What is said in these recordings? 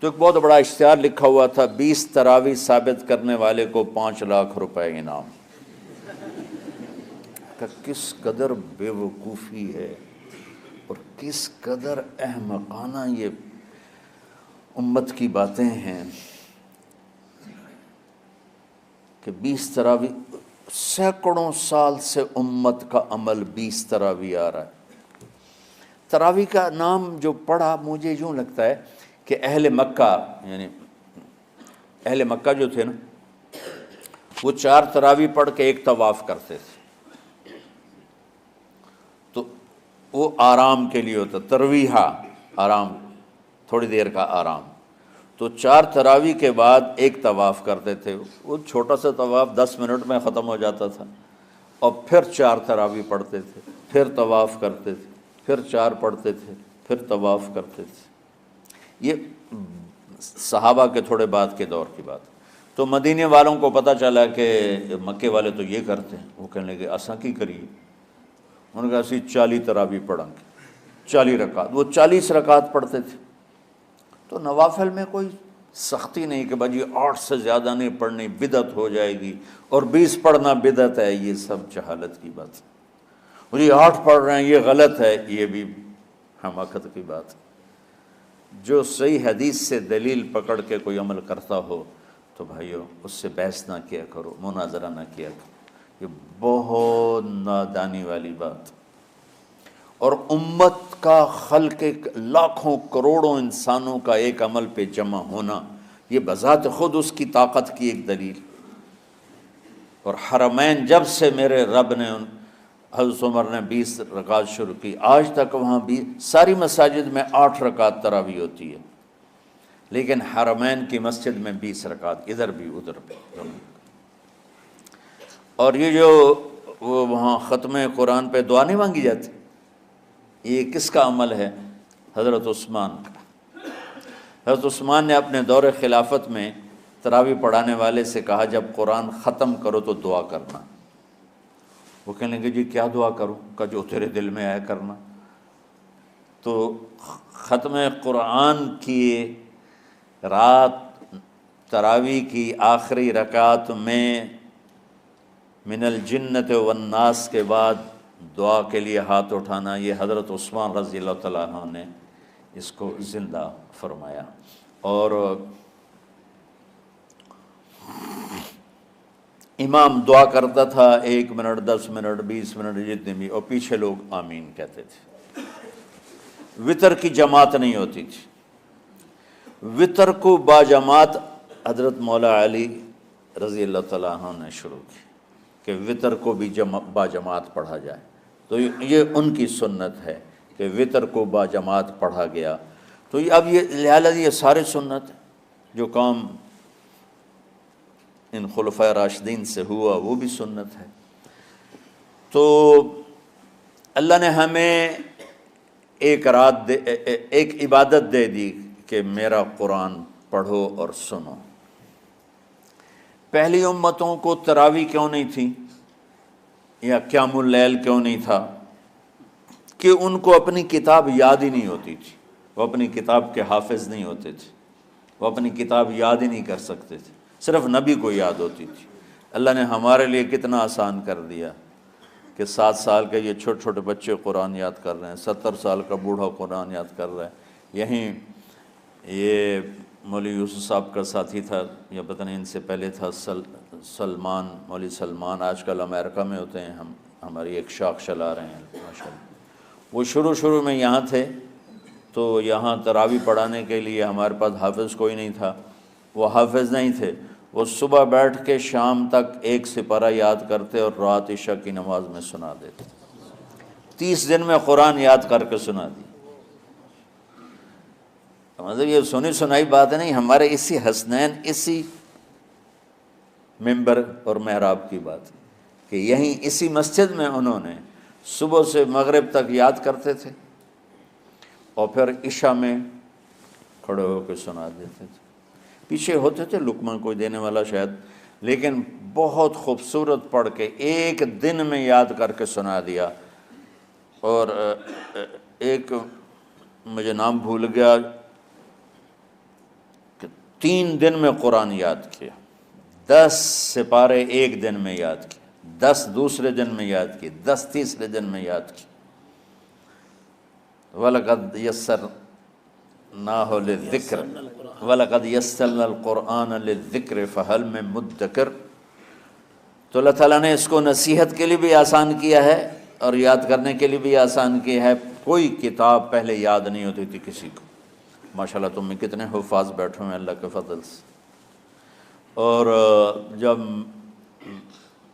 تو ایک بہت بڑا اشتہار لکھا ہوا تھا، 20 تراویح ثابت کرنے والے کو 5 لاکھ روپے انعام۔ کہ کس قدر بے وقوفی ہے اور کس قدر احمقانہ یہ امت کی باتیں ہیں کہ 20 تراویح، سینکڑوں سال سے امت کا عمل 20 تراویح آ رہا ہے۔ تراویح کا نام جو پڑھا مجھے یوں لگتا ہے کہ اہل مکہ، یعنی اہل مکہ جو تھے نا، وہ 4 تراویح پڑھ کے ایک طواف کرتے تھے، تو وہ آرام کے لیے ہوتا، ترویحہ آرام، تھوڑی دیر کا آرام۔ تو 4 تراویح کے بعد ایک طواف کرتے تھے، وہ چھوٹا سا طواف 10 منٹ میں ختم ہو جاتا تھا، اور پھر 4 تراویح پڑھتے تھے، پھر طواف کرتے تھے، پھر 4 پڑھتے تھے، پھر طواف کرتے تھے۔ یہ صحابہ کے تھوڑے بعد کے دور کی بات۔ تو مدینے والوں کو پتہ چلا کہ مکے والے تو یہ کرتے ہیں، وہ کہنے لگے اساں کی کریے؟ انہوں نے کہا اسی 40 تراویح پڑھیں گے، 40 رکعت۔ وہ 40 رکعت پڑھتے تھے۔ تو نوافل میں کوئی سختی نہیں کہ بھائی 8 سے زیادہ نہیں پڑھنی، بدعت ہو جائے گی، اور 20 پڑھنا بدعت ہے، یہ سب جہالت کی بات ہے۔ اور یہ 8 پڑھ رہے ہیں یہ غلط ہے، یہ بھی حماقت کی بات ہے۔ جو صحیح حدیث سے دلیل پکڑ کے کوئی عمل کرتا ہو تو بھائیو اس سے بحث نہ کیا کرو، مناظرہ نہ کیا کرو، یہ بہت نادانی والی بات۔ اور امت کا خلق، لاکھوں کروڑوں انسانوں کا ایک عمل پہ جمع ہونا، یہ بذات خود اس کی طاقت کی ایک دلیل۔ اور حرمین جب سے میرے رب نے، حضرت عمر نے 20 رکعت شروع کی، آج تک وہاں بھی ساری مساجد میں 8 رکعت تراویح ہوتی ہے، لیکن حرمین کی مسجد میں 20 رکعت، ادھر بھی ادھر بھی۔ اور یہ جو وہ وہاں ختم قرآن پہ دعا نہیں مانگی جاتی، یہ کس کا عمل ہے؟ حضرت عثمان کا۔ حضرت عثمان نے اپنے دور خلافت میں تراویح پڑھانے والے سے کہا جب قرآن ختم کرو تو دعا کرنا۔ وہ کہنے لگے جی کیا دعا کروں؟ کہ جو تیرے دل میں آیا کرنا۔ تو ختم قرآن کی رات تراویح کی آخری رکعت میں من الجنت والناس کے بعد دعا کے لیے ہاتھ اٹھانا، یہ حضرت عثمان رضی اللہ تعالیٰ عنہ نے اس کو زندہ فرمایا۔ اور امام دعا کرتا تھا 1 منٹ، 10 منٹ، 20 منٹ، جتنے بھی، اور پیچھے لوگ آمین کہتے تھے۔ وطر کی جماعت نہیں ہوتی تھی، وطر کو باجماعت حضرت مولا علی رضی اللہ تعالیٰ عنہ نے شروع کی کہ وطر کو بھی باجماعت پڑھا جائے۔ تو یہ ان کی سنت ہے کہ وطر کو باجماعت پڑھا گیا۔ تو اب یہ لہٰذا یہ سارے سنت جو کام ان خلفۂ راشدین سے ہوا وہ بھی سنت ہے۔ تو اللہ نے ہمیں ایک عبادت دے دی کہ میرا قرآن پڑھو اور سنو۔ پہلی امتوں کو تراویح کیوں نہیں تھی یا قیام اللیل کیوں نہیں تھا؟ کہ ان کو اپنی کتاب یاد ہی نہیں ہوتی تھی، وہ اپنی کتاب کے حافظ نہیں ہوتے تھے، وہ اپنی کتاب یاد ہی نہیں کر سکتے تھے، صرف نبی کو یاد ہوتی تھی۔ اللہ نے ہمارے لیے کتنا آسان کر دیا کہ 7 سال کے یہ چھوٹے چھوٹے بچے قرآن یاد کر رہے ہیں، 70 سال کا بوڑھا قرآن یاد کر رہا ہے۔ یہیں یہ مولوی یوسف صاحب کا ساتھی تھا، یا پتہ نہیں ان سے پہلے تھا، سلمان، مولوی سلمان، آج کل امریکہ میں ہوتے ہیں، ہماری ایک شاخ چلا رہے ہیں ماشاءاللہ۔ وہ شروع میں یہاں تھے، تو یہاں تراویح پڑھانے کے لیے ہمارے پاس حافظ کوئی نہیں تھا، وہ حافظ نہیں تھے، وہ صبح بیٹھ کے شام تک ایک سپارہ یاد کرتے اور رات عشاء کی نماز میں سنا دیتے۔ 30 دن میں قرآن یاد کر کے سنا دی۔ مطلب یہ سنی سنائی بات نہیں، ہمارے اسی حسنین، اسی ممبر اور محراب کی بات کہ یہیں اسی مسجد میں انہوں نے صبح سے مغرب تک یاد کرتے تھے اور پھر عشاء میں کھڑے ہو کے سنا دیتے تھے۔ پیچھے ہوتے تھے لقمہ کوئی دینے والا شاید، لیکن بہت خوبصورت پڑھ کے ایک دن میں یاد کر کے سنا دیا۔ اور ایک مجھے نام بھول گیا، 3 دن میں قرآن یاد کیا، 10 سپارے ایک دن میں یاد کیے، 10 دوسرے دن میں یاد کیے، 10 تیسرے دن میں یاد کیے۔ وَلَقَدْ يَسَّرْنَاهُ لِلذِّكْرِ وَلَقَدْ يَسَّرْنَا الْقُرْآنَ لِلذِّكْرِ فَهَلْ مِن مُدَّكِرٍ۔ تو اللہ تعالیٰ نے اس کو نصیحت کے لیے بھی آسان کیا ہے اور یاد کرنے کے لیے بھی آسان کیا ہے۔ کوئی کتاب پہلے یاد نہیں ہوتی تھی کسی کو، ماشاءاللہ تم میں کتنے حفاظ بیٹھے ہوئے ہیں اللہ کے فضل سے۔ اور جب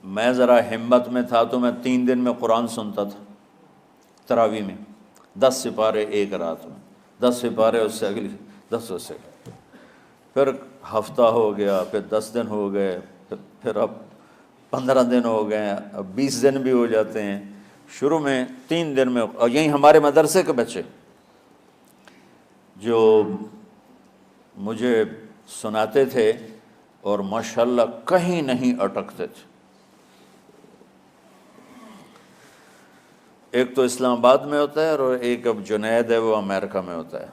میں ذرا ہمت میں تھا تو میں 3 دن میں قرآن سنتا تھا تراویح میں، 10 سپارے ایک رات میں، 10 سپارے اس سے اگلی 10 اس سے، پھر ہفتہ ہو گیا، پھر 10 دن ہو گئے، پھر اب 15 دن ہو گئے، اب 20 دن بھی ہو جاتے ہیں۔ شروع میں 3 دن میں، اور یہیں ہمارے مدرسے کے بچے جو مجھے سناتے تھے اور ماشاءاللہ کہیں نہیں اٹکتے تھے۔ ایک تو اسلام آباد میں ہوتا ہے اور ایک اب جنید ہے وہ امریکہ میں ہوتا ہے۔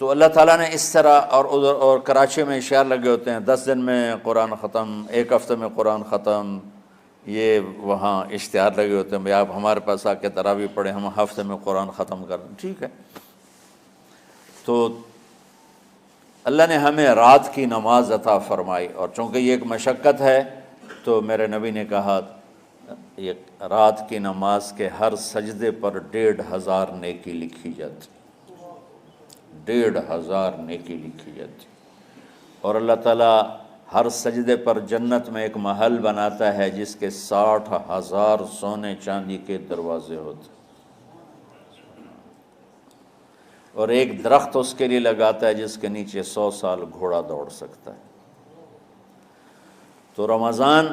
تو اللہ تعالیٰ نے اس طرح، اور کراچی میں اشعار لگے ہوتے ہیں، 10 دن میں قرآن ختم، 1 ہفتے میں قرآن ختم، یہ وہاں اشتہار لگے ہوتے ہیں، بھئی آپ ہمارے پاس آ کے تراویح پڑھیں، ہم ہفتے میں قرآن ختم کر دیں۔ ٹھیک ہے، تو اللہ نے ہمیں رات کی نماز عطا فرمائی، اور چونکہ یہ ایک مشقت ہے تو میرے نبی نے کہا یہ رات کی نماز کے ہر سجدے پر 1500 نیکی لکھی جاتی، 1500 نیکی لکھی جاتی۔ اور اللہ تعالیٰ ہر سجدے پر جنت میں ایک محل بناتا ہے جس کے 60,000 سونے چاندی کے دروازے ہوتے ہیں، اور ایک درخت اس کے لیے لگاتا ہے جس کے نیچے 100 سال گھوڑا دوڑ سکتا ہے۔ تو رمضان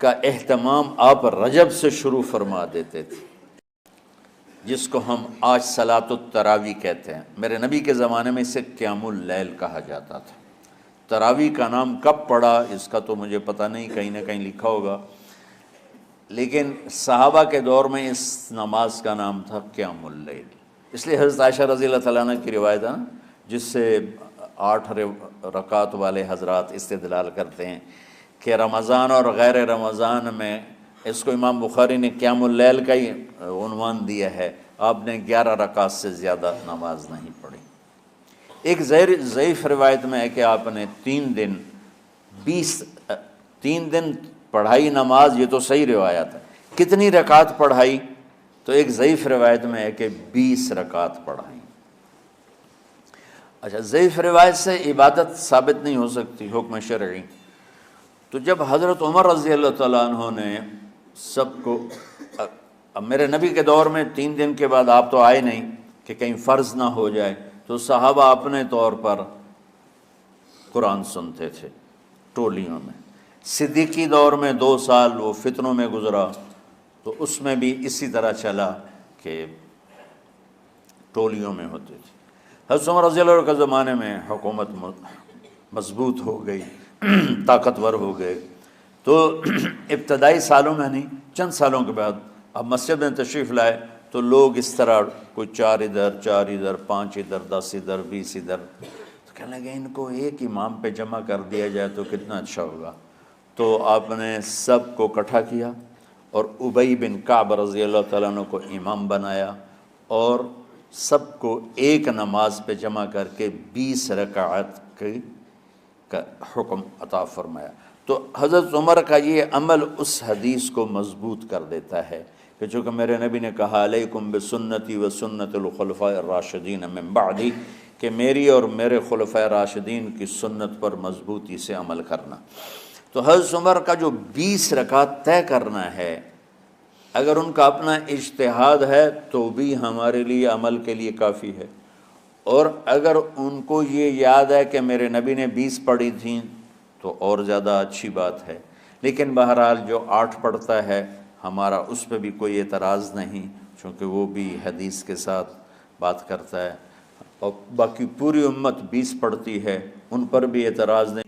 کا اہتمام آپ رجب سے شروع فرما دیتے تھے، جس کو ہم آج صلاۃ التراویح کہتے ہیں۔ میرے نبی کے زمانے میں اسے قیام اللیل کہا جاتا تھا۔ تراویح کا نام کب پڑا اس کا تو مجھے پتہ نہیں، کہیں نہ کہیں لکھا ہوگا، لیکن صحابہ کے دور میں اس نماز کا نام تھا قیام اللیل۔ اس لیے حضرت عائشہ رضی اللہ تعالیٰ عنہ کی روایت ہے جس سے 8 رکعت والے حضرات استدلال کرتے ہیں کہ رمضان اور غیر رمضان میں، اس کو امام بخاری نے قیام اللیل کا ہی عنوان دیا ہے، آپ نے 11 رکعت سے زیادہ نماز نہیں پڑھی۔ ایک ضعیف روایت میں ہے کہ آپ نے 3 دن پڑھائی نماز، یہ تو صحیح روایت ہے۔ کتنی رکعت پڑھائی؟ تو ایک ضعیف روایت میں ہے کہ 20 رکعت پڑھائی۔ اچھا، ضعیف روایت سے عبادت ثابت نہیں ہو سکتی حکم شرعی۔ تو جب حضرت عمر رضی اللہ تعالیٰ عنہ نے سب کو، اب میرے نبی کے دور میں 3 دن کے بعد آپ تو آئے نہیں کہ کہیں فرض نہ ہو جائے، تو صحابہ اپنے طور پر قرآن سنتے تھے ٹولیوں میں۔ صدیقی دور میں 2 سال وہ فتنوں میں گزرا، تو اس میں بھی اسی طرح چلا کہ ٹولیوں میں ہوتے تھے۔ حضرت عمر رضی اللہ عنہ کے زمانے میں حکومت مضبوط ہو گئی، طاقتور ہو گئے، تو ابتدائی سالوں میں نہیں، چند سالوں کے بعد اب مسجد میں تشریف لائے تو لوگ اس طرح کوئی 4 ادھر، 4 ادھر، 5 ادھر، 10 ادھر، 20 ادھر، تو کہنے لگے ان کو ایک امام پہ جمع کر دیا جائے تو کتنا اچھا ہوگا۔ تو آپ نے سب کو اکٹھا کیا اور ابی بن کعب رضی اللہ تعالیٰ عنہ کو امام بنایا، اور سب کو ایک نماز پہ جمع کر کے 20 رکعت کا حکم عطا فرمایا۔ تو حضرت عمر کا یہ عمل اس حدیث کو مضبوط کر دیتا ہے کہ چونکہ میرے نبی نے کہا علیکم بسنتی و سنت الخلفاء الراشدین من بعدی، کہ میری اور میرے خلفاء راشدین کی سنت پر مضبوطی سے عمل کرنا۔ تو حضرت عمر کا جو 20 رکعت طے کرنا ہے، اگر ان کا اپنا اجتہاد ہے تو بھی ہمارے لیے عمل کے لیے کافی ہے، اور اگر ان کو یہ یاد ہے کہ میرے نبی نے 20 پڑھی تھیں تو اور زیادہ اچھی بات ہے۔ لیکن بہرحال جو 8 پڑھتا ہے ہمارا اس پہ بھی کوئی اعتراض نہیں، چونکہ وہ بھی حدیث کے ساتھ بات کرتا ہے، اور باقی پوری امت 20 پڑھتی ہے ان پر بھی اعتراض نہیں۔